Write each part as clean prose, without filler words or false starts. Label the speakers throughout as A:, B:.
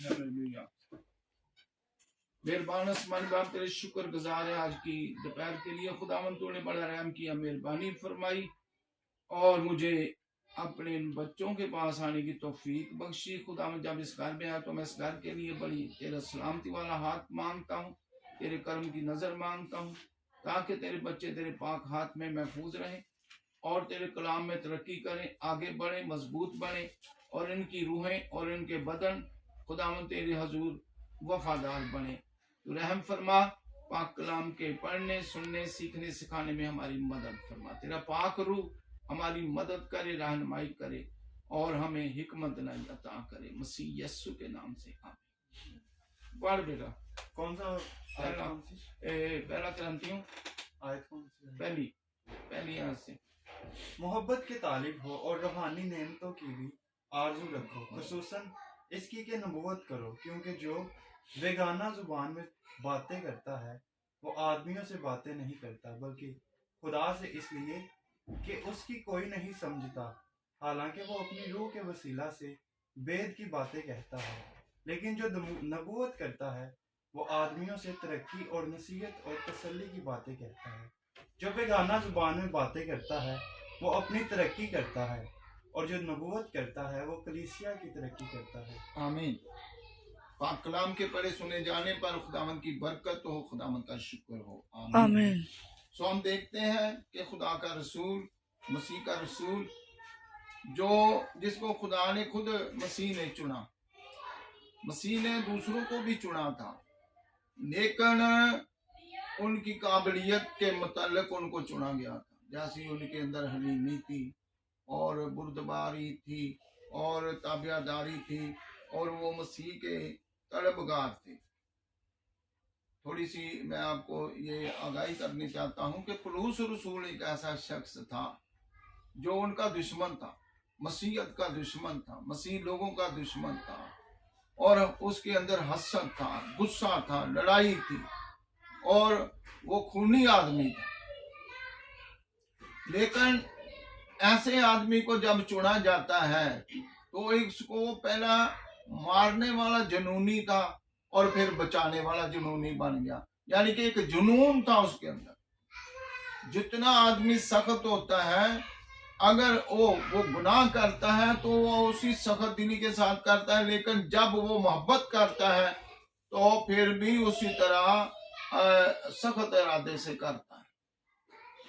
A: Hallelujah. मेहरबान आसमानी बाप तेरे शुक्र गुजार है आज की दोपहर के लिए। खुदावन तूने बड़ा रहम किया, मेहरबानी फरमाई और मुझे अपने इन बच्चों के पास आने की तौफीक बख्शी। खुदावन जब इस घर में आया तो मैं इस घर के लिए बड़ी तेरा सलामती वाला हाथ मांगता हूँ, तेरे कर्म की नजर मांगता हूँ, ताकि तेरे बच्चे तेरे पाक हाथ में महफूज रहें और तेरे कलाम में तरक्की करें, आगे बढ़े, मजबूत बने और इनकी रूहें और इनके बदन खुदावन तेरे हजूर वफादार बने। तो रहम फरमा, पाक कलाम के पढ़ने, सुनने, सीखने, सिखाने में हमारी मदद फरमा। तेरा पाक रूह हमारी मदद करे, रहनुमाई करे और हमें हिकमत नई अता करे, मसीह यस्सु के नाम से आमीन। पढ़ बेटा।
B: कौन सा?
A: पहला करंथियों
B: आयत कौन सी?
A: पहली आयत से।
B: मोहब्बत के तालिब हो और रूहानी नेमतों की भी आरजू रखो, खसूसन इसकी के नबूवत करो, क्योंकि जो बेगाना जुबान में बातें करता है वो आदमियों से बातें नहीं करता बल्कि खुदा से, इसलिए कि उसकी कोई नहीं समझता, हालांकि वो अपनी रूह के वसीला से वेद की बातें कहता है। लेकिन जो नबूवत करता है वो आदमियों से तरक्की और नसीहत और तसल्ली की बातें कहता है। जो बेगाना जुबान में बातें करता है वो अपनी तरक्की करता है, और जो नबूवत करता है वो कलीसिया की तरक्की करता है।
A: आमीन। पाक कलाम के पढ़े सुने जाने पर खुदावन की बरकत हो, खुदावन का शुक्र हो। आमीन। सो हम देखते हैं कि खुदा का रसूल, मसीह का रसूल, जो जिसको खुदा ने खुद मसीह ने चुना, मसीह ने दूसरों को भी चुना था, लेकिन उनकी काबिलियत के मुतालिक उनको चुना गया था। जैसी उनके अंदर हलीमी थी और बुर्दबारी थी और ताबियादारी थी और वो मसीह के तलबगार थे। थोड़ी सी मैं आपको ये आगाही करनी चाहता हूँ कि पौलुस रसूल एक ऐसा शख्स था जो उनका दुश्मन था, मसीहत का दुश्मन था, मसीह लोगों का दुश्मन था, और उसके अंदर हसद था, गुस्सा था, लड़ाई थी और वो खूनी आदमी था। लेकिन ऐसे आदमी को जब चुना जाता है तो इसको पहला मारने वाला जुनूनी था और फिर बचाने वाला जुनूनी बन गया। यानी कि एक जुनून था उसके अंदर। जितना आदमी सख्त होता है, अगर वो गुनाह करता है तो वो उसी सख्त दिली के साथ करता है, लेकिन जब वो मोहब्बत करता है तो फिर भी उसी तरह सख्त इरादे से करता है।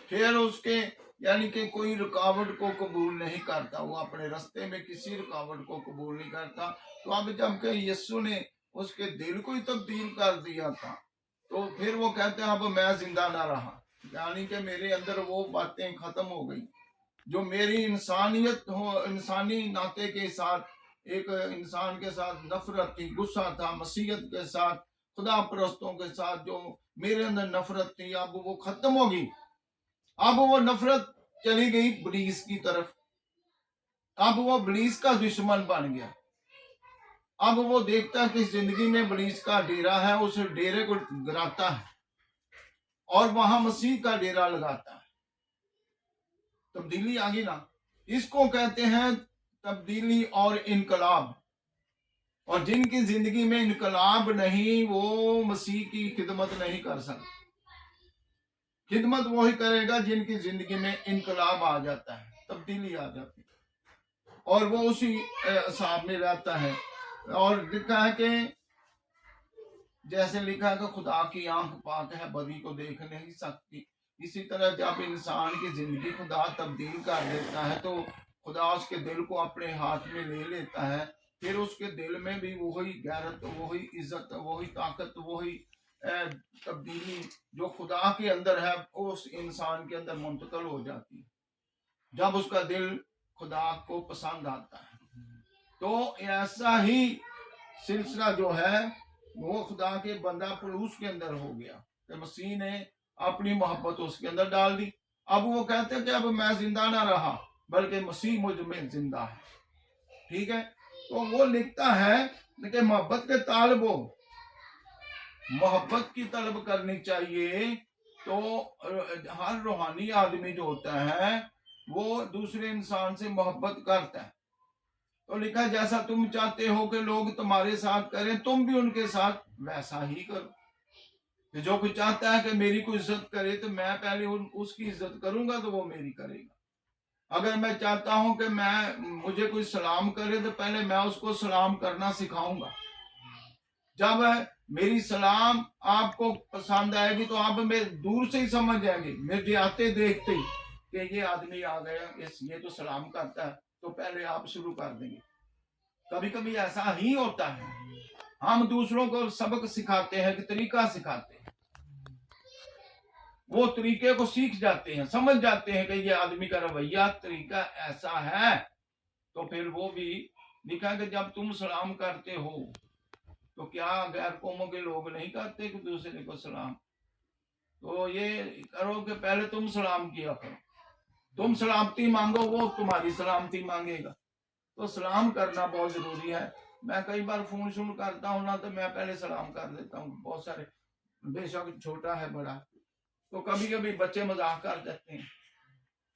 A: फिर उसके यानी कि कोई रुकावट को कबूल नहीं करता, वो अपने रास्ते में किसी रुकावट को कबूल नहीं करता। तो अब जबकि यीशु ने उसके दिल को ही तब्दील कर दिया था, तो फिर वो कहते हैं अब मैं जिंदा ना रहा, यानी कि मेरे अंदर वो बातें खत्म हो गई जो मेरी इंसानियत हो, इंसानी नाते के साथ, एक इंसान के साथ नफरत थी, गुस्सा था, मसीहत के साथ, खुदा परस्तों के साथ जो मेरे अंदर नफरत थी, अब वो खत्म होगी। अब वो नफरत चली गई इब्लीस की तरफ, अब वो इब्लीस का दुश्मन बन गया। अब वो देखता है कि जिंदगी में इब्लीस का डेरा है, उस डेरे को गिराता है और वहां मसीह का डेरा लगाता है। तब्दीली आ गई ना, इसको कहते हैं तब्दीली और इनकलाब। और जिनकी जिंदगी में इनकलाब नहीं, वो मसीह की खिदमत नहीं कर सकते। खिदमत वही करेगा जिनकी जिंदगी में इनकलाब आ जाता है, तब्दीली आ जाती है और वो उसी हिसाब में रहता है। और लिखा है कि जैसे लिखा है कि खुदा की आंख पाक है, बदी को देख नहीं सकती। इसी तरह जब इंसान की जिंदगी खुदा तब्दील कर देता है तो खुदा उसके दिल को अपने हाथ में ले लेता है। फिर उसके दिल में भी वही गैरत, वही इज्जत, वही ताकत, वही तब्दीली जो खुदा के अंदर है उस इंसान के अंदर मुंतकिल हो जाती है जब उसका दिल खुदा को पसंद आता है। तो ऐसा ही सिलसिला जो है वो खुदा के बंदा पौलुस के अंदर हो गया कि मसीह ने अपनी मोहब्बत उसके अंदर डाल दी। अब वो कहते हैं कि अब मैं जिंदा ना रहा बल्कि मसीह मुझ में जिंदा है। ठीक है, तो वो लिखता है कि मोहब्बत के तालब हो, मोहब्बत की तलब करनी चाहिए। तो हर रूहानी आदमी जो होता है वो दूसरे इंसान से मोहब्बत करता है। تو لکھا جیسا تم چاہتے ہو کہ لوگ تمہارے ساتھ کریں تم بھی ان کے ساتھ ویسا ہی کرو. کہ جو کوئی چاہتا ہے کہ میری کوئی عزت کرے تو میں پہلے اس کی عزت کروں گا تو وہ میری کرے گا. اگر میں چاہتا ہوں کہ مجھے کوئی سلام کرے تو پہلے میں اس کو سلام کرنا سکھاؤں گا. جب میری سلام آپ کو پسند آئے گی تو آپ میں دور سے ہی سمجھ جائیں گے. میرے آتے دیکھتے ہی کہ یہ آدمی آ گیا, یہ تو سلام کرتا ہے, تو پہلے آپ شروع کر دیں گے. کبھی کبھی ایسا ہی ہوتا ہے, ہم دوسروں کو سبق سکھاتے ہیں, کہ طریقہ سکھاتے ہیں, وہ طریقے کو سیکھ جاتے ہیں, سمجھ جاتے ہیں کہ یہ آدمی کا رویہ طریقہ ایسا ہے. تو پھر وہ بھی لکھا کہ جب تم سلام کرتے ہو تو کیا غیر قوموں کے لوگ نہیں کرتے کہ دوسرے کو سلام؟ تو یہ کرو کہ پہلے تم سلام کیا کرو, تم سلامتی مانگو وہ تمہاری سلامتی مانگے گا. تو سلام کرنا بہت ضروری ہے. میں کئی بار فون کرتا ہوں نا تو میں پہلے سلام کر دیتا ہوں. بہت سارے, بے شک چھوٹا ہے بڑا, تو کبھی کبھی بچے مذاق کر دیتے ہیں,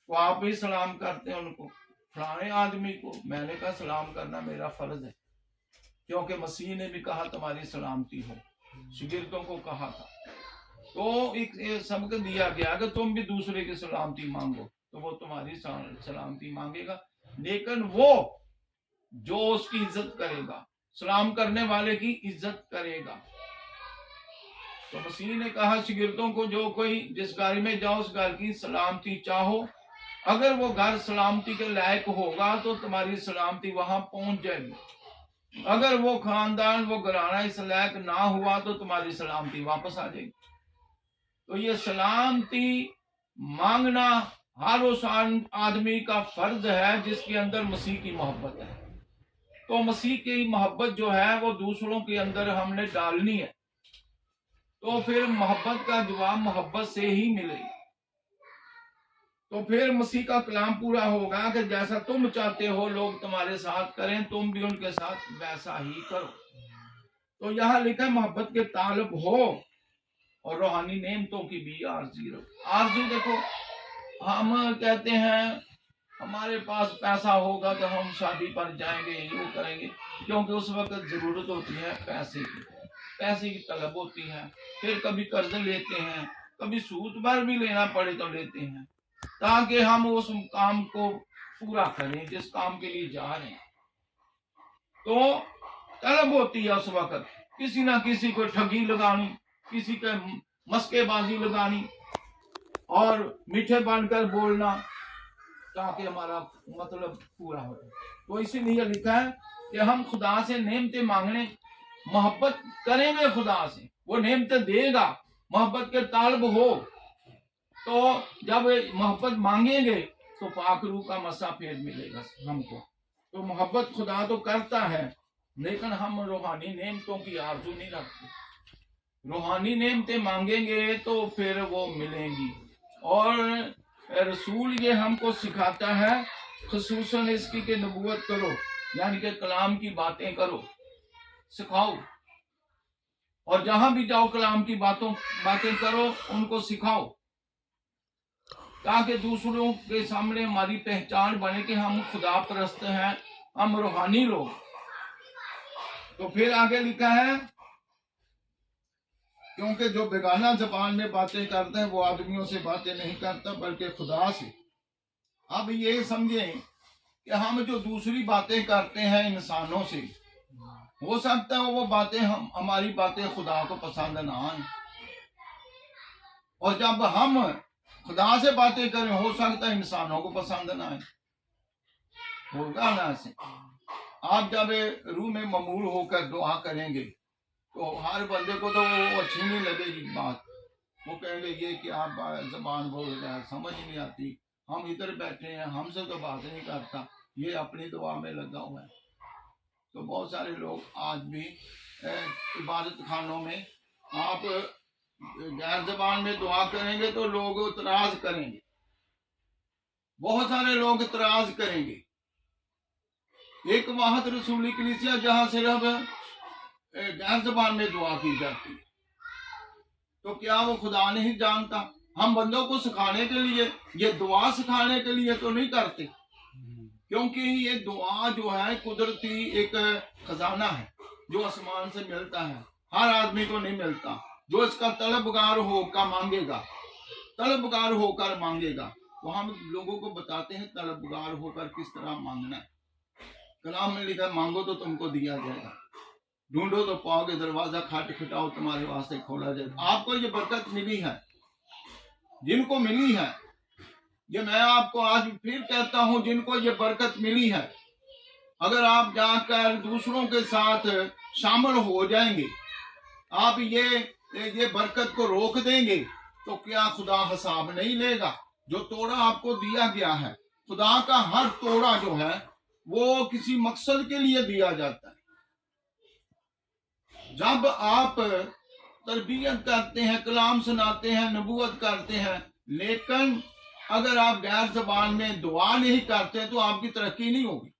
A: تو آپ بھی سلام کرتے ہیں ان کو, فلانے آدمی کو. میں نے کہا سلام کرنا میرا فرض ہے, کیونکہ مسیح نے بھی کہا تمہاری سلامتی ہو, شاگردوں کو کہا تھا. تو ایک سبق دیا گیا کہ تم بھی دوسرے کی سلامتی مانگو تو وہ تمہاری سلامتی مانگے گا. لیکن وہ جو اس کی عزت کرے گا, سلام کرنے والے کی عزت کرے گا. تو مسیح نے کہا شاگردوں کو, جو کوئی جس گھر میں جاؤ اس گھر کی سلامتی چاہو, اگر وہ گھر سلامتی کے لائق ہوگا تو تمہاری سلامتی وہاں پہنچ جائے گی. اگر وہ خاندان, وہ گھرانہ اس لائق نہ ہوا تو تمہاری سلامتی واپس آ جائے گی. تو یہ سلامتی مانگنا ہر اس آدمی کا فرض ہے جس کے اندر مسیح کی محبت ہے. تو مسیح کی محبت جو ہے وہ دوسروں کے اندر ہم نے ڈالنی ہے, تو پھر محبت کا جواب محبت سے ہی ملے گی. تو پھر مسیح کا کلام پورا ہوگا کہ جیسا تم چاہتے ہو لوگ تمہارے ساتھ کریں تم بھی ان کے ساتھ ویسا ہی کرو. تو یہاں لکھا محبت کے طالب ہو اور روحانی نعمتوں کی بھی آرزو رکھو. آرزو دیکھو, ہم کہتے ہیں ہمارے پاس پیسہ ہوگا تو ہم شادی پر جائیں گے, یہ کریں گے, کیونکہ اس وقت ضرورت ہوتی ہے پیسے کی, پیسے کی طلب ہوتی ہے. پھر کبھی قرض لیتے ہیں, کبھی سود پر بھی لینا پڑے تو لیتے ہیں, تاکہ ہم اس کام کو پورا کریں جس کام کے لیے جا رہے ہیں. تو طلب ہوتی ہے اس وقت, کسی نہ کسی کو ٹھگی لگانی, کسی کے مسکے بازی لگانی اور میٹھے بن کر بولنا تاکہ ہمارا مطلب پورا ہو. تو اسی لیے لکھا ہے کہ ہم خدا سے نعمتیں مانگنے, محبت کریں گے خدا سے, وہ نعمتیں دے گا. محبت کے طالب ہو تو جب محبت مانگیں گے تو پاک روح کا مسا پھر ملے گا ہم کو. تو محبت خدا تو کرتا ہے, لیکن ہم روحانی نعمتوں کی آرزو نہیں رکھتے. روحانی نعمتیں مانگیں گے تو پھر وہ ملیں گی. اور رسول یہ ہم کو سکھاتا ہے خصوصاً اس کی کہ نبوت کرو, یعنی کہ کلام کی باتیں کرو, سکھاؤ, اور جہاں بھی جاؤ کلام کی باتیں کرو, ان کو سکھاؤ, تاکہ دوسروں کے سامنے ہماری پہچان بنے کہ ہم خدا پرست ہیں, ہم روحانی لوگ. تو پھر آگے لکھا ہے کیونکہ جو بیگانہ زبان میں باتیں کرتے ہیں وہ آدمیوں سے باتیں نہیں کرتا بلکہ خدا سے. اب یہ سمجھیں کہ ہم جو دوسری باتیں کرتے ہیں انسانوں سے, ہو سکتا ہے وہ باتیں ہماری باتیں خدا کو پسند نہ آئیں, اور جب ہم خدا سے باتیں کریں ہو سکتا ہے انسانوں کو پسند نہ آئے. ہوگا نا ایسے. آپ جب روح میں ممور ہو کر دعا کریں گے تو ہر بندے کو تو وہ اچھی نہیں لگے گی بات, وہ کہیں گے یہ کہ آپ زبان بول رہے ہیں, سمجھ نہیں آتی, ہم ادھر بیٹھے ہیں, ہم سے تو بات نہیں کرتا, یہ اپنی دعا میں لگا ہوا ہے. تو بہت سارے لوگ آج بھی عبادت خانوں میں آپ غیر زبان میں دعا کریں گے تو لوگ اعتراض کریں گے, بہت سارے لوگ اعتراض کریں گے. ایک واحد رسولی کلیسیا جہاں صرف غیر زبان میں دعا کی جاتی ہے, تو کیا وہ خدا نہیں جانتا؟ ہم بندوں کو سکھانے کے لیے, یہ دعا سکھانے کے لیے تو نہیں کرتے, क्योंकि ये दुआ जो है कुदरती एक खजाना है जो आसमान से मिलता है, हर आदमी को नहीं मिलता। जो इसका तलबगार होकर मांगेगा। तो हम लोगों को बताते हैं तलबगार होकर किस तरह मांगना है। कलाम में लिखा है, मांगो तो तुमको दिया जाएगा, ढूंढो तो पाओगे, दरवाजा खटखटाओ तुम्हारे वास्ते खोला जाएगा। आपको ये बरकत मिली है, जिनको मिली है, ये मैं आपको आज फिर कहता हूं, जिनको ये बरकत मिली है, अगर आप जाकर दूसरों के साथ शामिल हो जाएंगे, आप ये बरकत को रोक देंगे, तो क्या खुदा हिसाब नहीं लेगा? जो तोड़ा आपको दिया गया है, खुदा का हर तोड़ा जो है वो किसी मकसद के लिए दिया जाता है। जब आप तरबियत करते हैं, कलाम सुनाते हैं, नबूवत करते हैं, लेकिन अगर आप गैर ज़बान में दुआ नहीं करते तो आपकी तरक्की नहीं होगी।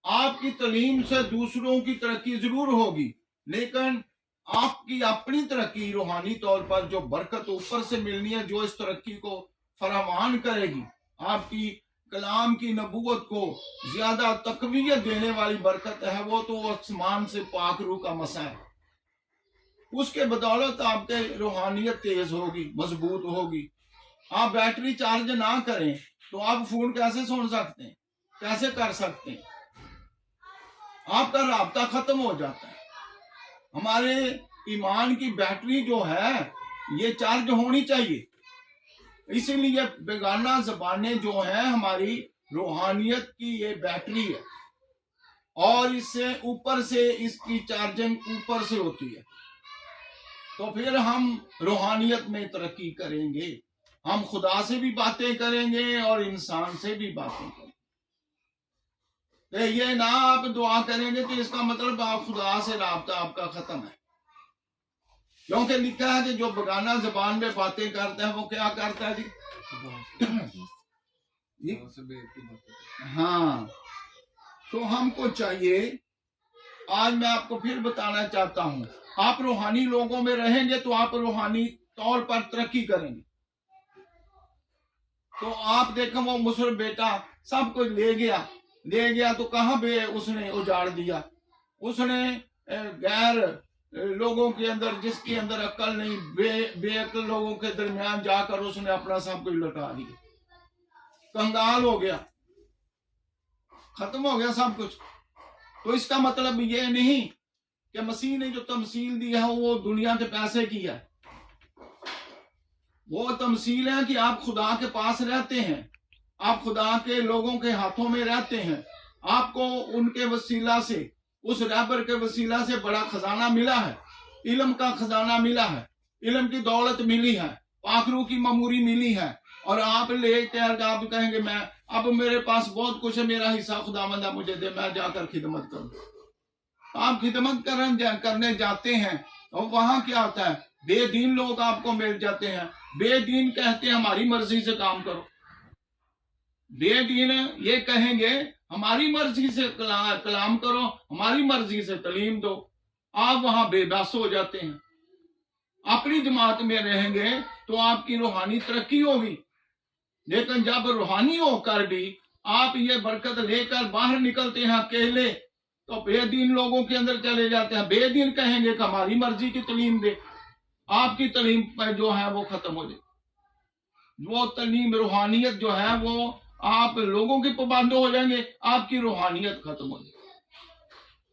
A: आपकी तालीम से दूसरों की तरक्की जरूर होगी, लेकिन आपकी अपनी तरक्की रूहानी तौर पर जो बरकत ऊपर से मिलनी है, जो इस तरक्की को फरामान करेगी, आपकी कलाम की नबूवत को ज्यादा तकवीयत देने वाली बरकत है, वो तो आसमान से पाक रूह का मसा है। उसके बदौलत आपके रूहानियत तेज होगी, मजबूत होगी। आप बैटरी चार्ज ना करें तो आप फोन कैसे सुन सकते हैं, कैसे कर सकते हैं? आपका राब्ता खत्म हो जाता है। हमारे ईमान की बैटरी जो है ये चार्ज होनी चाहिए। इसीलिए बेगाना ज़बानें जो है हमारी रूहानियत की ये बैटरी है, और इससे ऊपर से इसकी चार्जिंग ऊपर से होती है। तो फिर हम रूहानियत में तरक्की करेंगे, हम खुदा से भी बातें करेंगे और इंसान से भी बातें करेंगे। तो ये ना आप दुआ करेंगे तो इसका मतलब आप खुदा से राब्ता आपका खत्म है। क्योंकि लिखा है कि जो बेगाना ज़बान में बातें करता है वो क्या करता है जी? हाँ, तो हमको चाहिए, आज मैं आपको फिर बताना चाहता हूँ, आप रूहानी लोगों में रहेंगे तो आप रूहानी तौर पर तरक्की करेंगे। तो आप देखो, वो मुसर बेटा सब कुछ ले गया तो कहाँ पे उसने उजाड़ दिया? उसने गैर लोगों के अंदर, जिसके अंदर अक्ल नहीं, बेअक्ल लोगों के दरमियान जाकर उसने अपना सब कुछ लुटा दिया, कंगाल हो गया, खत्म हो गया सब कुछ। तो इसका मतलब ये नहीं कि मसीह ने जो तमसील दी है वो दुनिया के पैसे की है। वो तमसील है कि आप खुदा के पास रहते हैं, आप खुदा के लोगों के हाथों में रहते हैं, आपको उनके वसीला से, उस रहबर के वसीला से बड़ा खजाना मिला है, इल्म का खजाना मिला है, इल्म की दौलत मिली है, पाखरू की ममूरी मिली है, और आप लेकर आप कहेंगे मैं अब मेरे पास बहुत कुछ है, मेरा हिस्सा खुदावंद मुझे दे, मैं जाकर खिदमत करूं। आप खिदमत करने जाते हैं और वहां क्या होता है? बेदीन लोग आपको मिल जाते हैं। बेदीन कहते हैं हमारी मर्जी से काम करो। बेदीन ये कहेंगे हमारी मर्जी से कलाम करो, हमारी मर्जी से तालीम दो। आप वहां बेबस हो जाते हैं। अपनी जमात में रहेंगे तो आपकी रूहानी तरक्की होगी, लेकिन जब रूहानी होकर भी आप ये बरकत लेकर बाहर निकलते हैं अकेले, तो बेदीन लोगों के अंदर चले जाते हैं। बेदीन कहेंगे कि हमारी मर्जी की तालीम दे, आपकी तालीम जो है वो खत्म हो जाए। वो तालीम रूहानियत जो है वो आप लोगों के पाबंद हो जाएंगे, आपकी रूहानियत खत्म हो जाएगी।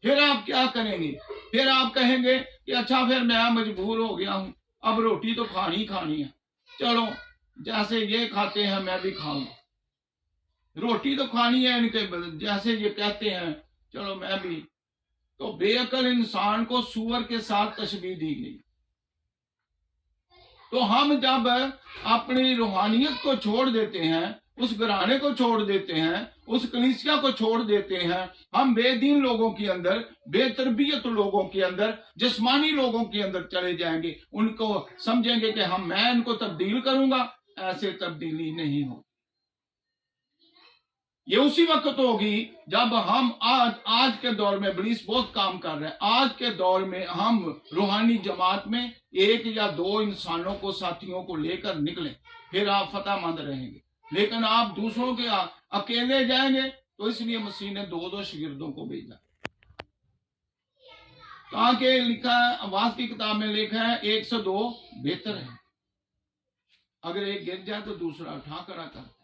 A: फिर आप क्या करेंगे? फिर आप कहेंगे कि अच्छा फिर मैं मजबूर हो गया हूं, अब रोटी तो खानी है, चलो जैसे ये खाते हैं मैं भी खाऊंगा, रोटी तो खानी है इनके, जैसे ये कहते हैं चलो मैं भी। तो बेअक्ल इंसान को सूअर के साथ तशबीह दी गई। तो हम जब अपनी रूहानियत को छोड़ देते हैं, उस घराने को छोड़ देते हैं, उस कलीसिया को छोड़ देते हैं, हम बेदीन लोगों के अंदर, बेतरबियत लोगों के अंदर, जिस्मानी लोगों के अंदर चले जाएंगे। उनको समझेंगे कि मैं इनको तब्दील करूंगा, ऐसे तब्दीली नहीं हो। ये उसी वक्त होगी जब हम आज के दौर में इब्लीस बहुत काम कर रहे हैं। आज के दौर में हम रूहानी जमात में 1 या 2 इंसानों को, साथियों को लेकर निकलें, फिर आप फतेहमंद रहेंगे। लेकिन आप दूसरों के अकेले जाएंगे, तो इसलिए मसीह ने 2-2 शागिर्दों को भेजा। ताकि लिखा है, आवाज की किताब में लिखा है 102 बेहतर है, अगर एक गिर जाए तो दूसरा उठा खड़ा करता है।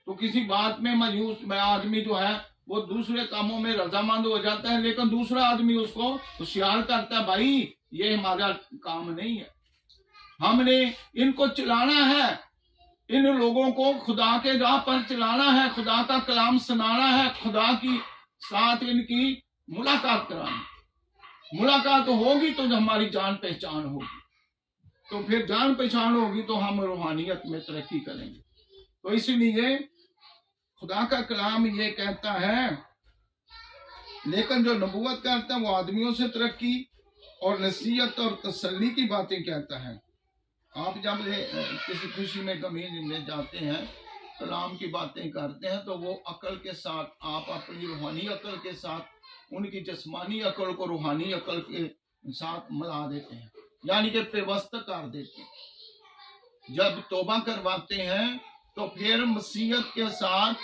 A: तो किसी बात में मायूस में आदमी जो है वो दूसरे कामों में रजामंद हो जाता है, लेकिन दूसरा आदमी उसको होशियार करता है, भाई ये हमारा काम नहीं है, हमने इनको चलाना है, इन लोगों को खुदा के राह पर चलाना है, खुदा का कलाम सुनाना है, खुदा की साथ इनकी मुलाकात करानी। मुलाकात होगी तो हमारी जान पहचान होगी, तो फिर जान पहचान होगी तो हम रूहानियत में तरक्की करेंगे। तो इसलिए खुदा का कलाम ये कहता है, लेकिन जो नबूवत करता है वो आदमियों से तरक्की और नसीहत और तसल्ली की बातें कहता है। आप जब किसी खुशी में गमी में जाते हैं, कलाम की बातें करते हैं, तो वो अकल के साथ आप अपनी रूहानी अकल के साथ उनकी जिस्मानी अकल को रूहानी अकल के साथ मिला देते हैं, यानी कि पेवस्त कर देते हैं। जब तौबा करवाते हैं तो फिर मसीहत के साथ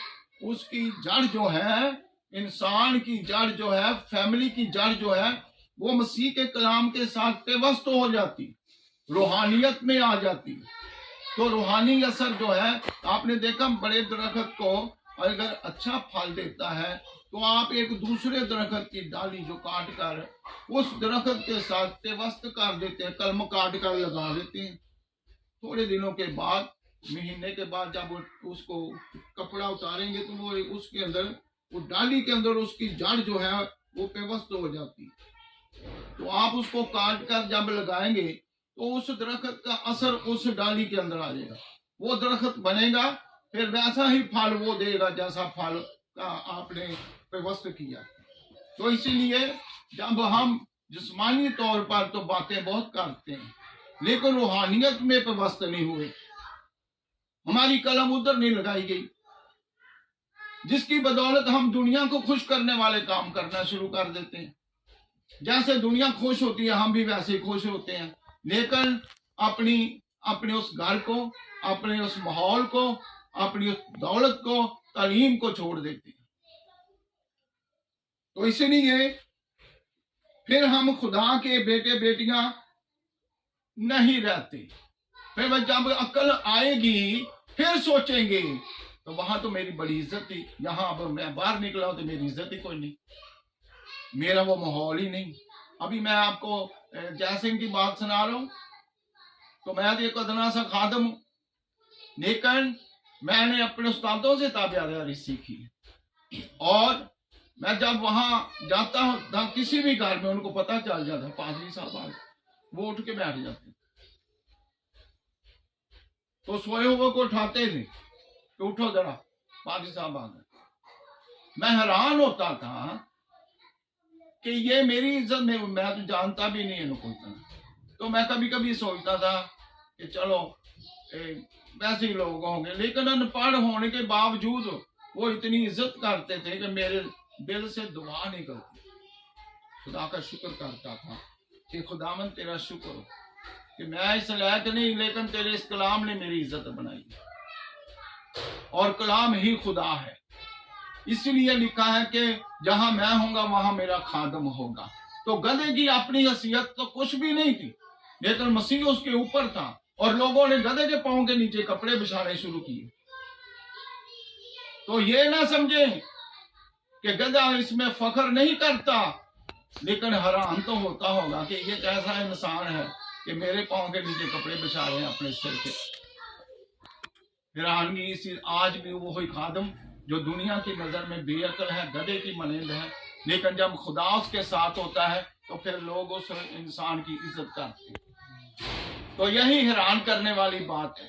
A: उसकी जड़ जो है, इंसान की जड़ जो है, फैमिली की जड़ जो है, वो मसीह के कलाम के साथ पेवस्त हो जाती, रूहानियत में आ जाती। तो रूहानी असर जो है, आपने देखा बड़े दरख्त को अगर अच्छा फल देता है तो आप एक दूसरे दरख्त की डाली जो काट कर उस दरख्त के साथ पेवस्त कर देते हैं, कलम काट कर लगा देते हैं। थोड़े दिनों के बाद, महीने के बाद जब उसको कपड़ा उतारेंगे तो वो उसके अंदर, वो डाली के अंदर उसकी जड़ जो है वो पेवस्त हो जाती। तो आप उसको काट कर जब लगाएंगे तो उस दरख्त का असर उस डाली के अंदर आ जाएगा, वो दरख्त बनेगा, फिर वैसा ही फल वो देगा जैसा फल का आपने पेवस्त किया। तो इसीलिए जब हम जिस्मानी तौर पर तो बातें बहुत करते हैं, लेकिन रूहानियत में पेवस्त नहीं हुए, हमारी कलम उधर नहीं लगाई गई, जिसकी बदौलत हम दुनिया को खुश करने वाले काम करना शुरू कर देते हैं। जैसे दुनिया खुश होती है हम भी वैसे ही खुश होते हैं, लेकिन अपने उस घर को, अपने उस माहौल को, अपनी उस दौलत को, तालीम को छोड़ देते हैं। तो इसलिए फिर हम खुदा के बेटे बेटियां नहीं रहते। फिर जब अकल आएगी फिर सोचेंगे, तो वहां तो मेरी बड़ी इज्जत थी, यहाँ अब मैं बाहर निकला हूं तो मेरी इज्जत ही कोई नहीं, मेरा वो माहौल ही नहीं। अभी मैं आपको जयसिंह की बात सुना रहा हूं, तो मैं तो एक अदना सा खादम हूं, लेकिन मैंने अपने उस्तादों से ताबेदारी सीखी, और मैं जब वहां जाता हूं किसी भी घर में उनको पता चल जाता, पादरी साहब आ गए, वो उठ के बैठ जाते, तो सोए हुए को उठाते नहीं कि उठो जरा, पादरी साहब आ गए। मैं हैरान होता था कि ये मेरी इज्जत में, मैं तो जानता भी नहीं इनको इतना, तो मैं कभी कभी सोचता था कि चलो वैसे ही लोग होंगे, लेकिन अनपढ़ होने के बावजूद वो इतनी इज्जत करते थे कि मेरे दिल से दुआ निकलती। खुदा का शुक्र करता था कि खुदावन तेरा शुक्र हो कि मैं इस लायक नहीं, लेकिन तेरे इस कलाम ने मेरी इज्जत बनाई, और कलाम ही खुदा है। इसलिए लिखा है कि जहां मैं होऊंगा वहां मेरा खादम होगा। तो गधे की अपनी हैसियत तो कुछ भी नहीं थी, लेकिन मसीह उसके ऊपर था, और लोगों ने गधे के पांव के नीचे कपड़े बिछाने शुरू किए। तो ये ना समझे कि गधा इसमें फख्र नहीं करता, लेकिन हैरान तो होता होगा कि ये कैसा इंसान है कि मेरे पांव के नीचे कपड़े बिछा रहे हैं अपने सिर के। हैरानगी इसी, आज भी वो ही खादम जो दुनिया की नजर में बेअकल है, गधे की मनिंद है, लेकिन जब खुदा उसके साथ होता है तो फिर लोग उस इंसान की इज्जत करते हैं। तो यही हैरान करने वाली बात है।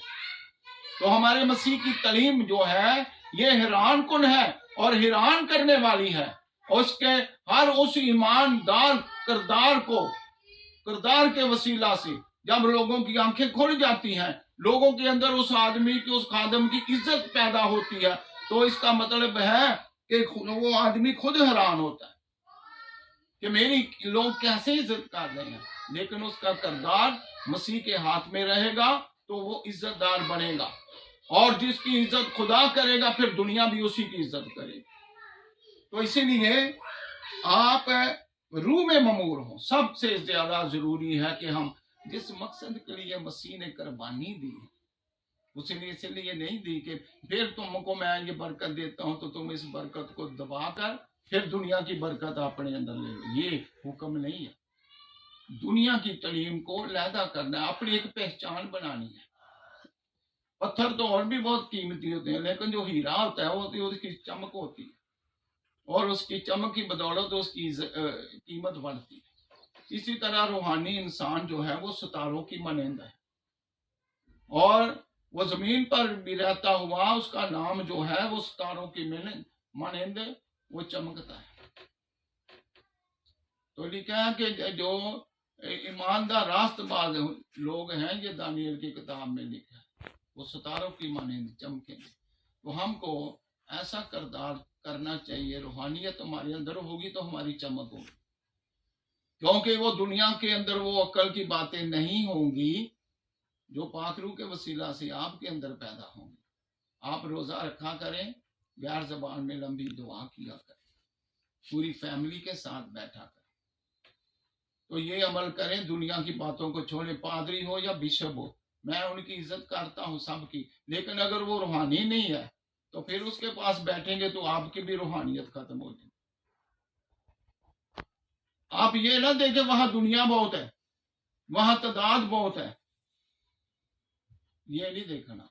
A: तो हमारे मसीह की तालीम जो है ये हैरान कुन है और हैरान करने वाली है। उसके हर उस ईमानदार किरदार के वसीला से जब लोगों की आंखें खुल जाती हैं, लोगों के अंदर उस आदमी की, उस खादम की इज्जत पैदा होती है, तो इसका मतलब है कि वो आदमी खुद हैरान होता है कि मेरी लोग कैसे इज्जत कर रहे हैं। लेकिन उसका किरदार मसीह के हाथ में रहेगा तो वो इज्जतदार बनेगा। اور جس کی عزت خدا کرے گا پھر دنیا بھی اسی کی عزت کرے گی. تو اسی لیے آپ روح میں ممور ہوں. سب سے زیادہ ضروری ہے کہ ہم جس مقصد کے لیے مسیح نے قربانی دی اسی لیے نہیں دی کہ پھر تم کو میں یہ برکت دیتا ہوں تو تم اس برکت کو دبا کر پھر دنیا کی برکت اپنے اندر لے لو. یہ حکم نہیں ہے. دنیا کی تعلیم کو علیحدہ کرنا ہے, اپنی ایک پہچان بنانی ہے. پتھر تو اور بھی بہت قیمتی ہوتے ہیں لیکن جو ہیرا ہوتا ہے وہ اس کی چمک ہوتی ہے اور اس کی چمک کی بدولت اس کی قیمت بڑھتی ہے. اسی طرح روحانی انسان جو ہے وہ ستاروں کی مانند ہے اور وہ زمین پر بھی رہتا ہوا اس کا نام جو ہے وہ ستاروں کی مانند وہ چمکتا ہے. تو لکھا ہے کہ جو ایماندار راست باز لوگ ہیں یہ دانیل کی کتاب میں لکھا ہے وہ ستاروں کی مانند چمکیں گے. تو ہم کو ایسا کردار کرنا چاہیے. روحانیت ہمارے اندر ہوگی تو ہماری چمک ہوگی کیونکہ وہ دنیا کے اندر وہ عقل کی باتیں نہیں ہوں گی جو پاک روح کے وسیلہ سے آپ کے اندر پیدا ہوں گی. آپ روزہ رکھا کریں, غیر زبان میں لمبی دعا کیا کریں, پوری فیملی کے ساتھ بیٹھا کریں. تو یہ عمل کریں, دنیا کی باتوں کو چھوڑیں. پادری ہو یا بشپ ہو میں ان کی عزت کرتا ہوں سب کی, لیکن اگر وہ روحانی نہیں ہے تو پھر اس کے پاس بیٹھیں گے تو آپ کی بھی روحانیت ختم ہو جائے گی. آپ یہ نہ دیکھیں وہاں دنیا بہت ہے, وہاں تعداد بہت ہے, یہ نہیں دیکھنا.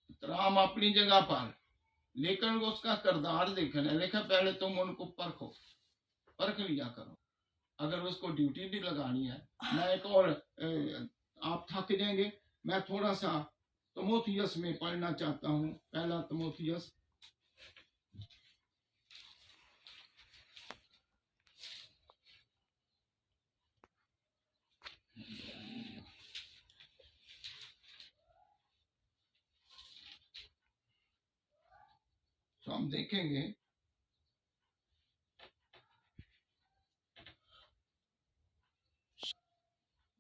A: احترام اپنی جگہ پر لیکن اس کا کردار دیکھنا ہے. لیکن پہلے تم ان کو پرکھ لیا کرو. اگر اس کو ڈیوٹی بھی لگانی ہے. میں ایک اور آپ تھک جائیں گے, میں تھوڑا سا تموتھیوس میں پڑھنا چاہتا ہوں. پہلا تموتھیوس تو ہم دیکھیں گے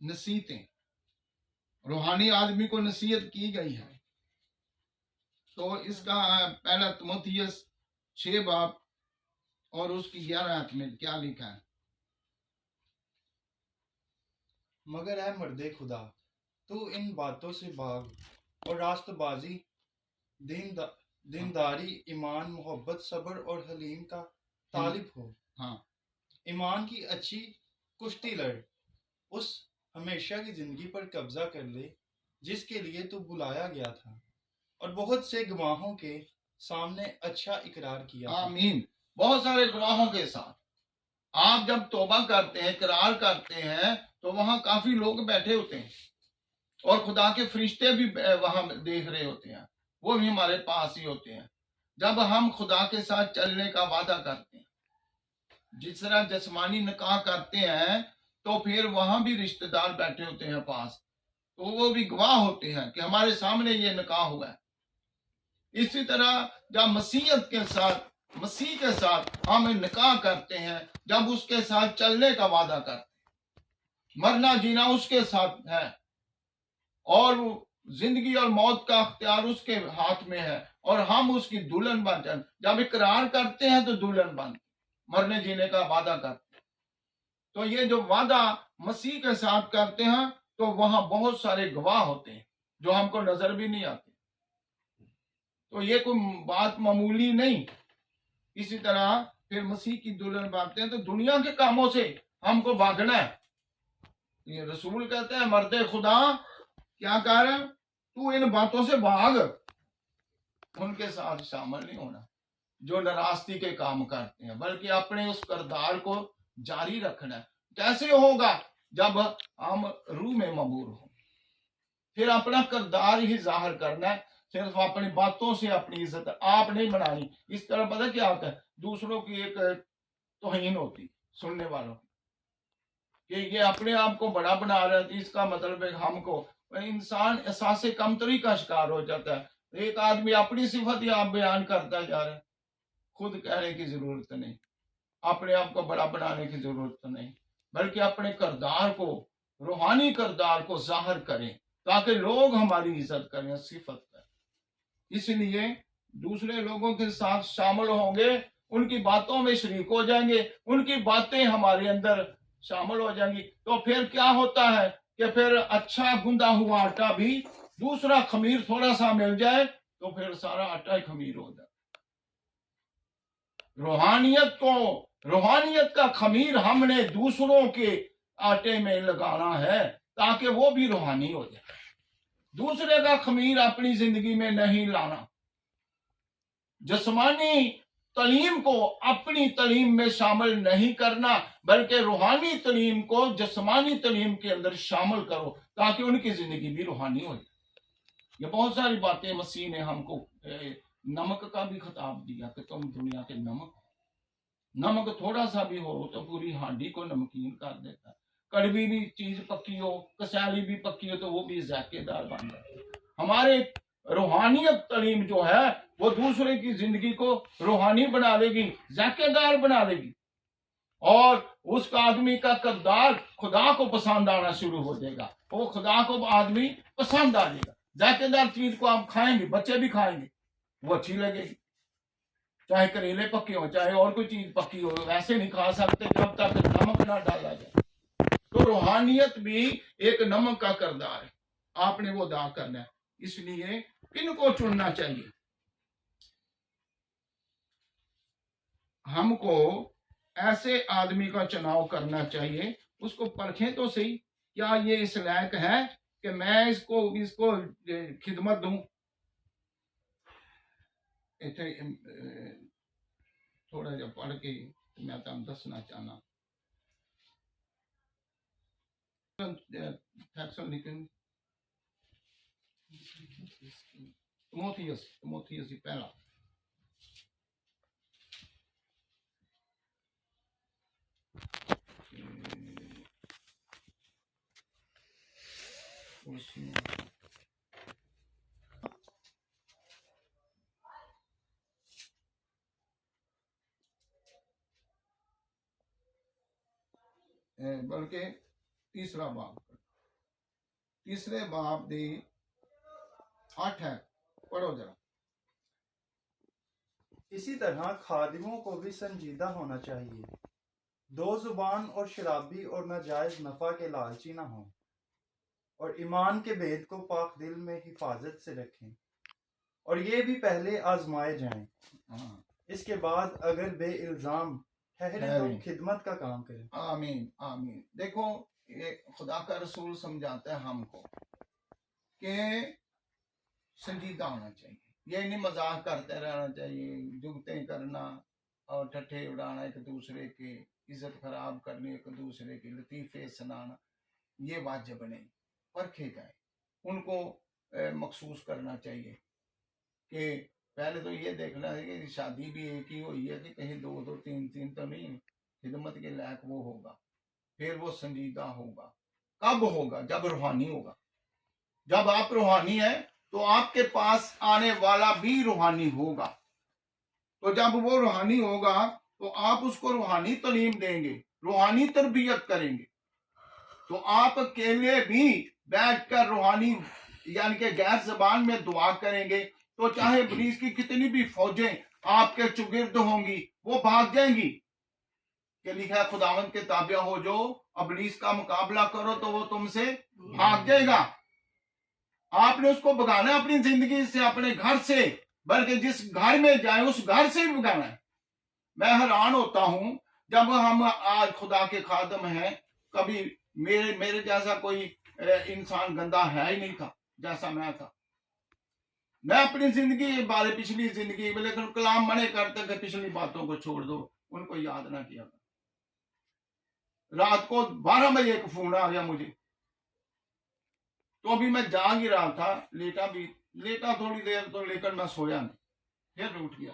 A: نصیحتیں, روحانی آدمی کو نصیحت کی گئی ہے. تو اس کا پہلا تموتھیوس 6 باب اور اس کی 11 آیت میں کیا لکھا ہے؟
B: مگر اے مرد خدا تو ان باتوں سے بھاگ اور راست بازی, دینداری, ایمان, محبت, صبر اور حلیم کا طالب ہو.
A: ہاں,
B: ایمان کی اچھی کشتی لڑ, اس ہمیشہ کی زندگی پر قبضہ کر لے جس کے لیے تو بلایا گیا تھا اور بہت سے گواہوں کے سامنے اچھا اقرار کیا تھا.
A: آمین. بہت سارے گواہوں کے ساتھ آپ جب توبہ کرتے ہیں, اقرار کرتے ہیں تو وہاں کافی لوگ بیٹھے ہوتے ہیں اور خدا کے فرشتے بھی وہاں دیکھ رہے ہوتے ہیں, وہ بھی ہمارے پاس ہی ہوتے ہیں. جب ہم خدا کے ساتھ چلنے کا وعدہ کرتے ہیں, جس طرح جسمانی نکاح کرتے ہیں تو پھر وہاں بھی رشتہ دار بیٹھے ہوتے ہیں پاس, تو وہ بھی گواہ ہوتے ہیں کہ ہمارے سامنے یہ نکاح ہوا ہے. اسی طرح جب مسیح کے ساتھ ہم نکاح کرتے ہیں, جب اس کے ساتھ چلنے کا وعدہ کرتے ہیں, مرنا جینا اس کے ساتھ ہے اور زندگی اور موت کا اختیار اس کے ہاتھ میں ہے اور ہم اس کی دلہن بن جائیں. جب اقرار کرتے ہیں تو دلہن بن, مرنے جینے کا وعدہ کرتے ہیں. تو یہ جو وعدہ مسیح کے ساتھ کرتے ہیں تو وہاں بہت سارے گواہ ہوتے ہیں جو ہم کو نظر بھی نہیں آتے. تو یہ کوئی بات معمولی نہیں. اسی طرح پھر مسیح کی دلہن بنتے ہیں تو دنیا کے کاموں سے ہم کو بھاگنا ہے. یہ رسول کہتے ہیں مرد خدا کیا کر, تو ان باتوں سے بھاگ, ان کے ساتھ شامل نہیں ہونا جو نراستی کے کام کرتے ہیں, بلکہ اپنے اس کردار کو جاری رکھنا ہے. کیسے ہوگا؟ جب ہم روح میں مبور ہوں. پھر اپنا کردار ہی ظاہر کرنا ہے, صرف اپنی باتوں سے اپنی عزت آپ نہیں بنانی. اس طرح پتہ کیا ہوتا ہے, دوسروں کی ایک توہین ہوتی سننے والوں کی کہ یہ اپنے آپ کو بڑا بنا رہا ہے. اس کا مطلب ہے ہم کو انسان احساس کمتری کا شکار ہو جاتا ہے. ایک آدمی اپنی صفت ہی آپ بیان کرتا جا رہا ہے, خود کہنے کی ضرورت نہیں, اپنے آپ کو بڑا بنانے کی ضرورت نہیں, بلکہ اپنے کردار کو, روحانی کردار کو ظاہر کریں تاکہ لوگ ہماری عزت کریں, صفت کریں. इसलिए दूसरे लोगों के साथ शामिल होंगे, उनकी बातों में शरीक हो जाएंगे, उनकी बातें हमारे अंदर शामिल हो जाएंगी, तो फिर क्या होता है कि फिर अच्छा गूंदा हुआ आटा भी दूसरा खमीर थोड़ा सा मिल जाए तो फिर सारा आटा ही खमीर हो जाए। रूहानियत का खमीर हमने दूसरों के आटे में लगाना है ताकि वो भी रूहानी हो जाए। दूसरे का खमीर अपनी जिंदगी में नहीं लाना, जिस्मानी तालीम को अपनी तालीम में शामिल नहीं करना, बल्कि रूहानी तालीम को जिस्मानी तालीम के अंदर शामिल करो ताकि उनकी जिंदगी भी रूहानी हो जाए। ये बहुत सारी बातें मसीह ने हमको नमक का भी खिताब दिया कि तुम दुनिया के नमक थोड़ा सा भी हो तो पूरी हांडी को नमकीन कर देता है। कड़वी भी चीज पक्की हो, कसाली भी पक्की हो तो वो भी जायकेदार बन जाती है। हमारे रूहानियत तालीम जो है वो दूसरे की जिंदगी को रूहानी बना देगी, जायकेदार बना देगी, और उसका आदमी का किरदार खुदा को पसंद आना शुरू हो जाएगा। वो खुदा को आदमी पसंद आ जाएगा। जायकेदार चीज को आप खाएंगे, बच्चे भी खाएंगे, वो अच्छी लगेगी, चाहे करेले पक्के हो चाहे और कोई चीज पक्की हो, वैसे नहीं खा सकते जब तक नमक ना डाला जाए। तो रूहानियत भी एक नमक का किरदार है, आपने वो अदा करना है। इसलिए किनको चुनना चाहिए? हमको ऐसे आदमी का चुनाव करना चाहिए, उसको परखें तो सही, क्या ये इस लायक है कि मैं इसको खिदमत दूं। इतने थोड़ा जा पढ़ के मैं तुम दसना चाहना। तिमोथियस ही पहला उसमें बल्कि तीसरा तीसरे बाब दी 8 है, पढ़ो जरा।
B: इसी तरह खादिमों को भी संजीदा होना चाहिए, दो जुबान और शराबी और नाजायज नफा के लालची ना हो, और ईमान के भेद को पाक दिल में हिफाजत से रखें, और ये भी पहले आजमाए जाएं, इसके बाद अगर बे इल्जाम ठहरे तो खिदमत का काम करें।
A: आमीन आमीन। देखो ये खुदा का रसूल समझाता है हमको कि संजीदा होना चाहिए, ये नहीं मजाक करते रहना चाहिए, जुगतें करना और ठट्ठे उड़ाना, एक दूसरे की इज्जत खराब करनी, एक दूसरे की लतीफे सुनाना, ये वाजिब नहीं। परखे जाए, उनको मखसूस करना चाहिए कि पहले तो ये देखना है कि शादी भी एक ही हुई है कि कहीं दो दो तीन तीन तो नहीं, खिदमत के लायक वो होगा, फिर वो संजीदा होगा। कब होगा? जब रूहानी होगा। जब आप रूहानी है तो आपके पास आने वाला भी रूहानी होगा, तो जब वो रूहानी होगा तो आप उसको रूहानी तालीम देंगे, रूहानी तरबियत करेंगे, तो आप अकेले भी बैठकर रूहानी यानी कि गैर जबान में दुआ करेंगे, तो चाहे इब्लीस की कितनी भी फौजें आपके चुगिर्द होंगी वो भाग जाएंगी। कि लिखा है खुदावंद के ताबिया हो जो इब्लीस का मुकाबला करो तो वो तुमसे भाग जाएगा। आपने उसको भगाना अपनी जिंदगी से, अपने घर से, बल्कि जिस घर में जाए उस घर से भी भगाना है। मैं हैरान होता हूं जब हम आज खुदा के खादम हैं, कभी मेरे जैसा कोई इंसान गंदा है ही नहीं था जैसा मैं था। मैं अपनी जिंदगी बारे पिछली जिंदगी में, लेकिन कलाम मने करते थे पिछली बातों को छोड़ दो, उनको याद ना किया। रात को 12 बजे एक फोन आ गया मुझे, तो अभी मैं जाग ही रहा था, लेटा थोड़ी देर तो, लेकर मैं सोया नहीं, फिर उठ गया।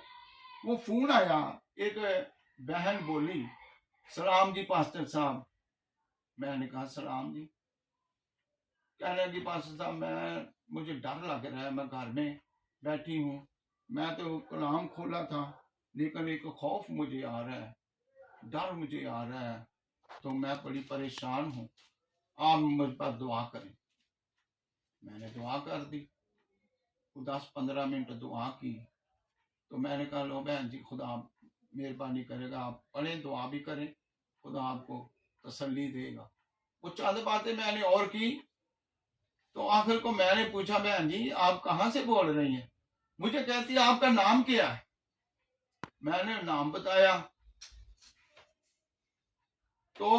A: वो फोन आया, एक बहन बोली सलाम जी पास्टर साहब। मैंने कहा सलाम जी। कहने लगी पास्टर साहब मुझे डर लग रहा है, मैं घर में बैठी हूँ, मैं तो कलाम खोला था लेकिन एक खौफ मुझे आ रहा है, डर मुझे आ रहा है, तो मैं बड़ी परेशान हूँ, आप मुझ पर दुआ करें। मैंने दुआ कर दी। तो 10-15 मिनट दुआ की। तो मैंने कहा लो बहन जी, खुदा मेहरबानी करेगा, आप पढ़ें, दुआ भी करें, खुदा आपको तसल्ली देगा। वो चंद बातें मैंने और की। तो आखिर को मैंने पूछा, बहन जी आप कहाँ से बोल रही हैं? मुझे कहती है आपका नाम क्या है? मैंने नाम बताया। तो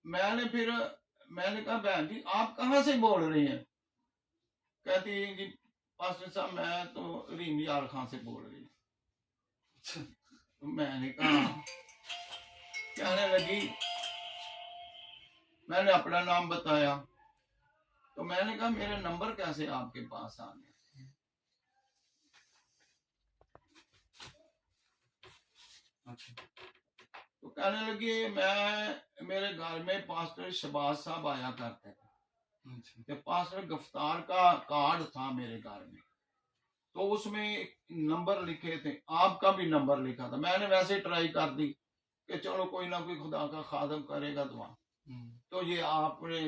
A: मैंने कहा बहन जी आप कहाँ से बोल रही हैं? कहती है जी पास्टर साहब मैं तो रीम यार खां से बोल रही हूँ। तो मैंने कहा, कहने लगी, मैंने अपना नाम बताया। तो मैंने कहा मेरे नंबर कैसे आपके पास आ गए?
B: अच्छा
A: तो कहने लगी मेरे घर में पास्टर शबाज साहब आया करते थे,
B: अच्छा
A: कि पास्टर गफ्तार का कार्ड था मेरे घर में, तो उसमें एक नंबर लिखे थे, आपका भी नंबर लिखा था। मैंने वैसे ट्राई कर दी कि चलो कोई ना कोई खुदा का खादम करेगा दुआ। तो ये आपने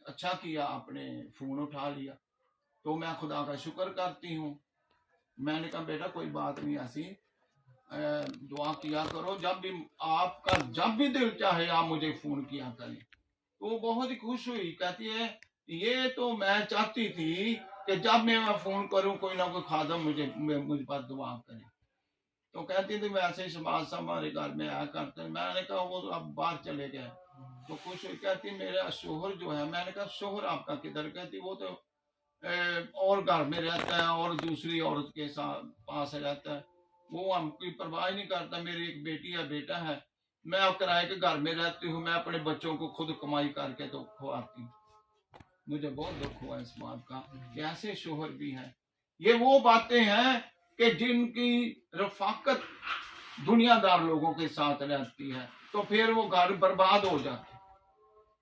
A: अच्छा किया, आपने फोन उठा लिया, तो मैं खुदा का शुक्र करती हूँ। मैंने कहा बेटा कोई बात नहीं, ऐसी दुआ किया करो, जब भी दिल चाहे आप मुझे फोन किया करें। तो वो बहुत ही खुश हुई, कहती है ये तो मैं चाहती थी कि जब मैं फोन करूं कोई ना कोई खादम मुझ पर दुआ करे। तो कहती थी वैसे ही शबाज साहब हमारे घर में आया करते हैं। मैंने कहा वो तो अब बाहर चले गए। तो खुश हुई, कहती मेरा शोहर जो है। मैंने कहा शोहर आपका किधर? कहती वो तो और घर में रहता है और दूसरी औरत के साथ पास रहता है, वो हमकी परवाह नहीं करता। मेरी एक बेटी है, बेटा है, मैं किराए के घर में रहती हूँ, मैं अपने बच्चों को खुद कमाई करके तो खुआती हूँ। मुझे बहुत दुख हुआ इस बात का कि ऐसे शोहर भी हैं। ये वो बातें हैं कि जिनकी रफाकत दुनियादार लोगों के साथ रहती है तो फिर वो घर बर्बाद हो जाते हैं।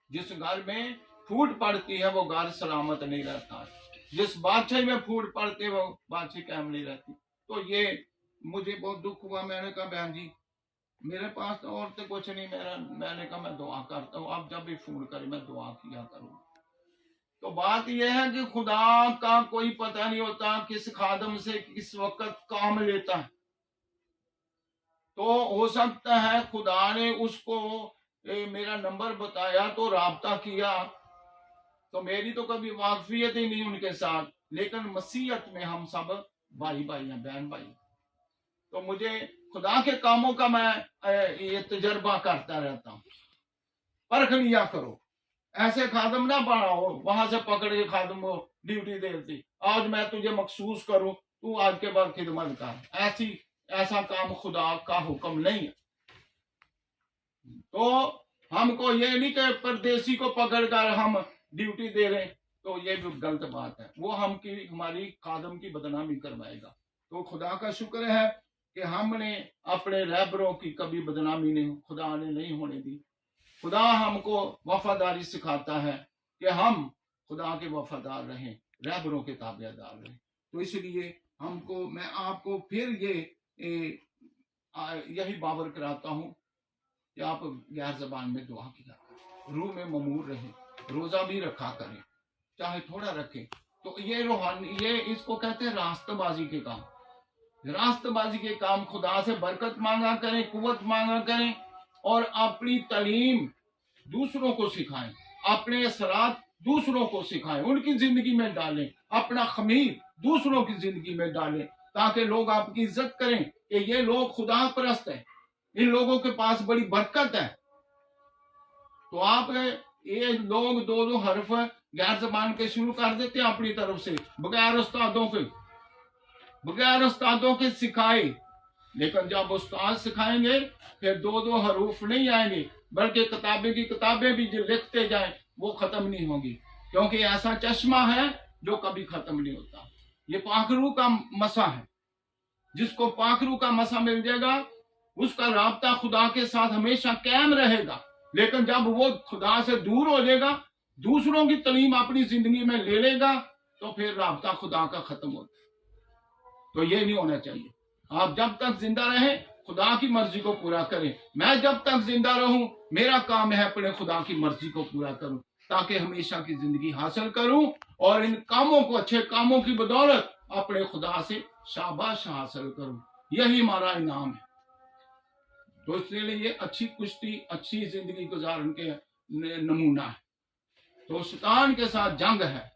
A: जिस घर में फूट पड़ती है वो घर सलामत नहीं रहता है, जिस बादशाह में फूट पड़ती है वो बादशाह कायम नहीं रहती। तो ये मुझे बहुत दुख हुआ। मैंने कहा बहन जी मेरे पास तो और तो कुछ नहीं, मैंने कहा मैं दुआ करता हूँ, आप जब भी फोन करें मैं दुआ किया करूँगा। तो बात यह है कि खुदा का कोई पता नहीं होता किस खादम से किस वक्त काम लेता है। तो हो सकता है खुदा ने उसको मेरा नंबर बताया तो राब्ता किया, तो मेरी तो कभी वाकफियत ही नहीं उनके साथ, लेकिन मसीहत में हम सब भाई भाई हैं, बहन भाई। तो मुझे खुदा के कामों का मैं ये तजर्बा करता रहता हूँ। परख लिया करो, ऐसे खादम ना बनाओ वहां से पकड़ के खादम को ड्यूटी देती, आज मैं तुझे मखसूस करूं तू आज के बाद खिदमत कर। ऐसा काम खुदा का हुक्म नहीं है। तो हमको ये नहीं कि परदेसी को पकड़कर हम ड्यूटी दे रहे, तो ये भी गलत बात है, वो हमारी खादम की बदनामी करवाएगा। तो खुदा का शुक्र है कि हमने अपने रहबरों की कभी बदनामी नहीं खुदा ने नहीं होने दी। खुदा हमको वफादारी सिखाता है कि हम खुदा के वफादार रहें, रहबरों के ताबेदार रहें। तो इसलिए मैं आपको फिर यही बावर कराता हूँ कि आप गैर जबान में दुआ किया करें, रूह में ममूर रहें, रोजा भी रखा करें, चाहे थोड़ा रखें। तो ये रूहानी, ये इसको कहते हैं रास्तबाजी के काम। रास्तबाजी के काम, खुदा से बरकत मांगा करें, कुव्वत मांगा करें, और अपनी तालीम दूसरों को सिखाएं, अपने असरात दूसरों को सिखाएं, उनकी जिंदगी में डालें, अपना खमीर दूसरों की जिंदगी में डालें, ताकि लोग आपकी इज्जत करें कि ये लोग खुदा परस्त हैं, इन लोगों के पास बड़ी बरकत है। तो आप ये लोग दो हरफ गैर जबान के शुरू कर देते हैं अपनी तरफ से, बगैर उस्तादों के सिखाए। लेकिन जब उस्ताद सिखाएंगे फिर दो हरूफ नहीं आएंगे, बल्कि किताबें भी जो लिखते जाएं वो खत्म नहीं होंगी, क्योंकि ऐसा चश्मा है जो कभी खत्म नहीं होता। ये पाखरू का मसा है, जिसको पाखरू का मसा मिल जाएगा उसका राब्ता खुदा के साथ हमेशा कायम रहेगा। लेकिन जब वो खुदा से दूर हो जाएगा, दूसरों की तालीम अपनी जिंदगी में ले लेगा, तो फिर राब्ता खुदा का खत्म होता है। तो ये नहीं होना चाहिए। आप जब तक जिंदा रहें खुदा की मर्जी को पूरा करें। मैं जब तक जिंदा रहूं मेरा काम है अपने खुदा की मर्जी को पूरा करूं, ताकि हमेशा की जिंदगी हासिल करूं और इन कामों को, अच्छे कामों की बदौलत
C: अपने खुदा से शाबाश हासिल करूं, यही हमारा इनाम है। तो इसलिए ये अच्छी कुश्ती, अच्छी जिंदगी गुजारने के नमूना है। तो शैतान के साथ जंग है,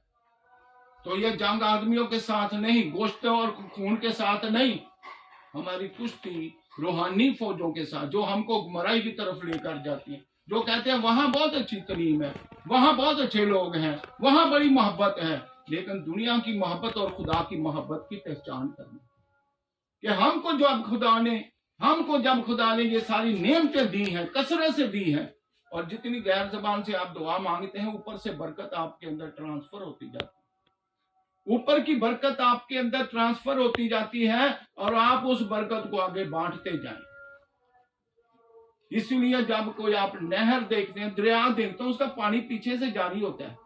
C: तो ये जंग आदमियों के साथ नहीं, गोश्त और खून के साथ नहीं, हमारी कुश्ती रूहानी फौजों के साथ, जो हमको गुमराही की तरफ लेकर जाती है, जो कहते हैं वहां बहुत अच्छी तालीम है, वहां बहुत अच्छे लोग हैं, वहां बड़ी मोहब्बत है, लेकिन दुनिया की मोहब्बत और खुदा की मोहब्बत की पहचान करना कि हमको जब खुदा ने ये सारी नेमतें दी हैं, कसरत से दी हैं, और जितनी गैर जबान से आप दुआ मांगते हैं, ऊपर से बरकत आपके अंदर ट्रांसफर होती जाती है, ऊपर की बरकत आपके अंदर ट्रांसफर होती जाती है, और आप उस बरकत को आगे बांटते जाएं। इसलिए जब कोई आप नहर देखते हैं, दरिया देखते हैं, उसका पानी पीछे से जारी होता है,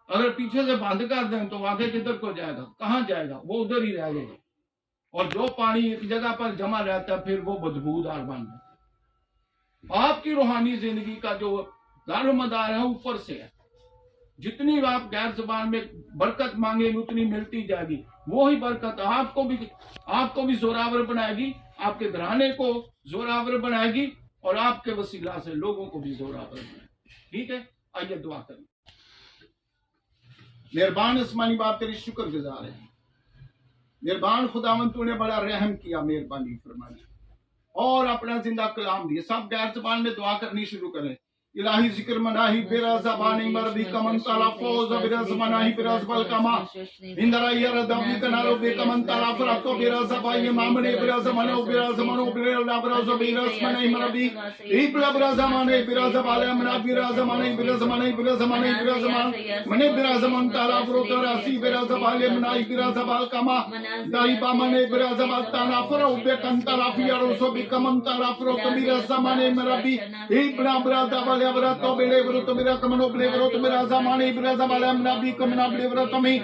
C: अगर पीछे से बंद कर दें तो आगे किधर को जाएगा, कहां जाएगा, वो उधर ही रह जाएगा। और जो पानी एक जगह पर जमा रहता है फिर वो बदबूदार बन जाता है। आपकी रूहानी जिंदगी का जो दारोमदार है ऊपर से है, जितनी आप गैर जबान में बरकत मांगे उतनी मिलती जाएगी। वो ही बरकत आपको भी जोरावर बनाएगी, आपके घराने को जोरावर बनाएगी, और आपके वसीला से लोगों को भी जोरावर बनाएगी। ठीक है, आइए दुआ करें। मेहरबान आसमानी बाप तेरी शुक्रगुजार है, मेहरबान खुदावंद तूने बड़ा रहम किया, मेहरबानी फरमाई और अपना जिंदा कलाम दिए। सब गैर जबान में दुआ करनी शुरू करें। इलाही जिक्र मनाही बिरा ज़बानी मरबी कमन तलाफोज बिरा ज़मानाही बिरा ज़बल कमा इंदरा यार दबी कनारो बे कमन तलाफरा तो बिरा ज़बाई मामने बिरा ज़मानो बिरा लाबरा ज़बीरा ज़मानाही मरबी इबला बिरा ज़माने बिरा ज़बाले मना बिरा ज़माने बिरा ज़माने बिरा ज़माने बिरा ज़मान मने बिरा ज़मान तलाफरो तरासी बिरा ज़बाले मनाही बिरा ज़बाल कमा दाई बामने बिरा ज़बाल तलाफरो बे कन तलाफिया रोसो बे कमन तलाफरो तो बिरा ज़माने मरबी इबला बिरा ज़बाले तो बेले तो मेरा कमनो बेले तो मेरा ज़माने बिरा ज़बाले मना बी कमना बेले तो मी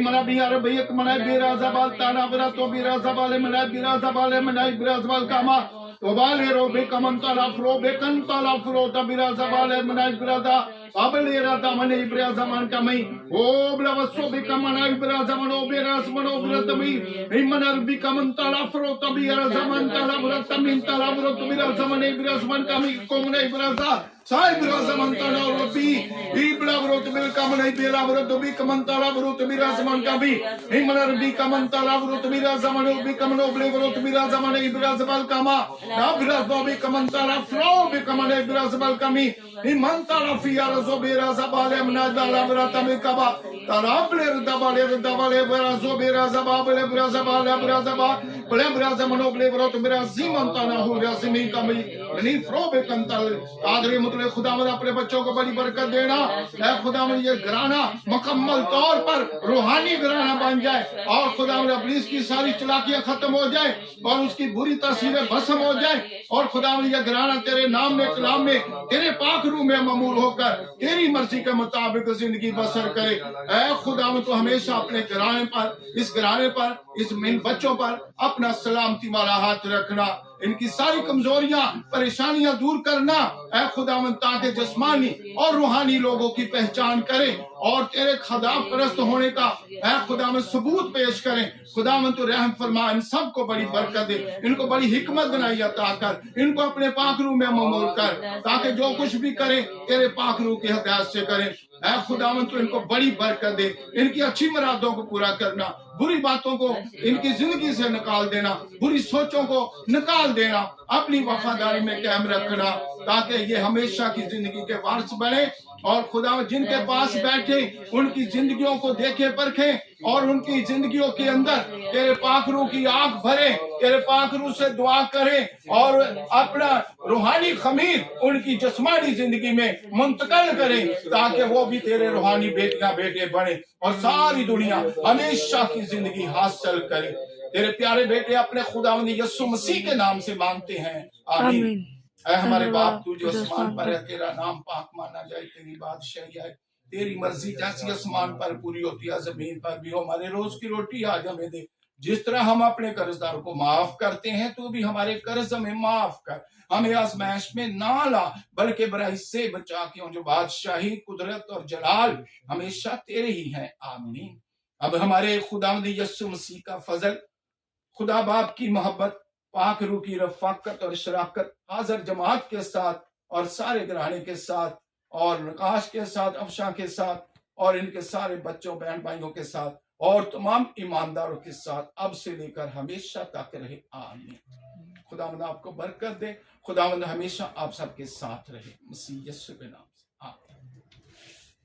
C: मना बी यार भैया कमना बिरा ज़बाल ताना बिरा तो बिरा ज़बाले मना बिरा ज़बाले मना बिरा ज़बाल कामा तो बाले रो बे कमन तलाफरो बे कन तलाफरो तो बिरा ज़बाले मना बिरा दा अबले राता मने बिरा ज़मान कमई ओ बिरा वसो बे कमना बिरा ज़मानो बिरा ज़मानो बिरा तमी मना बी कमन तलाफरो तो बिरा ज़मान तलाफरो तमी तलाफरो तो बिरा ज़माने बिरा ज़मान कमी कोमने बिरा ज़ा साई बिरा ज़मान तलाफरो बी इबला बिरा तो बिरा कमने बिरा बिरा तो बी कमन तलाफरो तो बिरा ज़मान कमी मना बी कमन तलाफरो तो बिरा ज़मानो बी कमनो बिरा तो बिरा ज़माने बिरा ज़बाल कामा ना बिरा तो बी कमन तलाफरो बी कमने बिरा ज़बाल कमी मन तलाफिया रज़ो बिरा ज़बाले मना दाला बिरा तमी कबा तलाफले दबाले बिरा ज़ो बिरा ज़बाले बिरा ज़बाले बिरा ज़बा बिरा ज़मानो बिरा तो बिरा ज़ीमन तना हो बिरा ज़मी कमी नहीं फ्रो बे कंतल आखिरी मतलब खुदावंद अपने बच्चों को बड़ी बरकत देना है। खुदावंद ये घराना मुकम्मल तौर पर रूहानी घराना बन जाए, और खुदावंद इब्लीस की सारी चालाकियां खत्म हो जाए और उसकी बुरी तस्वीरें भस्म हो जाए, और खुदावंद ये घराना तेरे नाम में कलाम में तेरे पाक रूह में मामूल होकर तेरी मर्जी के मुताबिक जिंदगी बसर करे। ऐ खुदावंद तो हमेशा अपने घराने पर, इस घराने पर, इन बच्चों पर अपना सलामती वाला हाथ रखना, इनकी सारी कमजोरियां परेशानियां दूर करना ऐ खुदावंद, ताकि जिस्मानी और रूहानी लोगों की पहचान करें और तेरे खुदा परस्त होने का ऐ खुदावंद सबूत पेश करें। खुदावंद तो रहम फरमा, इन सबको बड़ी बरकत दे, इनको बड़ी हिकमत बनाई अता कर, इनको अपने पाक रूह में मामूल कर, ताकि जो कुछ भी करें तेरे पाक रूह की हिदायत से करें। ऐ खुदावंद तो इनको बड़ी बरकत दे, इनकी अच्छी मुरादों को पूरा करना, बुरी बातों को इनकी जिंदगी से निकाल देना, बुरी सोचों को निकाल देना, अपनी वफादारी में कायम रखना, ताकि ये हमेशा की जिंदगी के वारिस बने, और खुदा जिनके पास बैठे उनकी जिंदगियों को देखे परखे, और उनकी जिंदगियों के अंदर तेरे पाक रूह की आग भरे, तेरे पाक रूह से दुआ करें, और अपना रूहानी खमीर उनकी जिस्मानी जिंदगी में मुंतकिल करें, ताकि वो भी तेरे रूहानी बेटियां बेटे बने और सारी दुनिया हमेशा की जिंदगी हासिल करे। तेरे प्यारे बेटे अपने खुदावंद यीशु मसीह के नाम से मांगते हैं, आमीन। ऐ हमारे बाप तू जो आसमान पर है, तेरा नाम पाक माना जाए, तेरी बादशाही आए, तेरी मर्जी जैसी आसमान पर पूरी होती है जमीन पर भी हो। हमारे रोज की रोटी आज हमें दे, जिस तरह हम अपने कर्जदार को माफ करते हैं, तू भी हमारे कर्ज हमें माफ कर, हमें आजमाइश में ना ला, बल्कि बुराई से बचा, क्यों जो बादशाही, कुदरत और जलाल हमेशा तेरे ही है, आमीन। اب ہمارے خداوند یسوع مسیح کا فضل، خدا باپ کی محبت، پاک روح کی رفاقت اور شراکت حاضر جماعت کے ساتھ اور سارے گھرانے کے ساتھ اور نقاش کے ساتھ، افشاں کے ساتھ اور ان کے سارے بچوں بہن بھائیوں کے ساتھ اور تمام ایمانداروں کے ساتھ اب سے لے کر ہمیشہ تک رہے، آمین۔ خداوند آپ کو برکت دے، خداوند ہمیشہ آپ سب کے ساتھ رہے، مسیح یسوع کے نام سے۔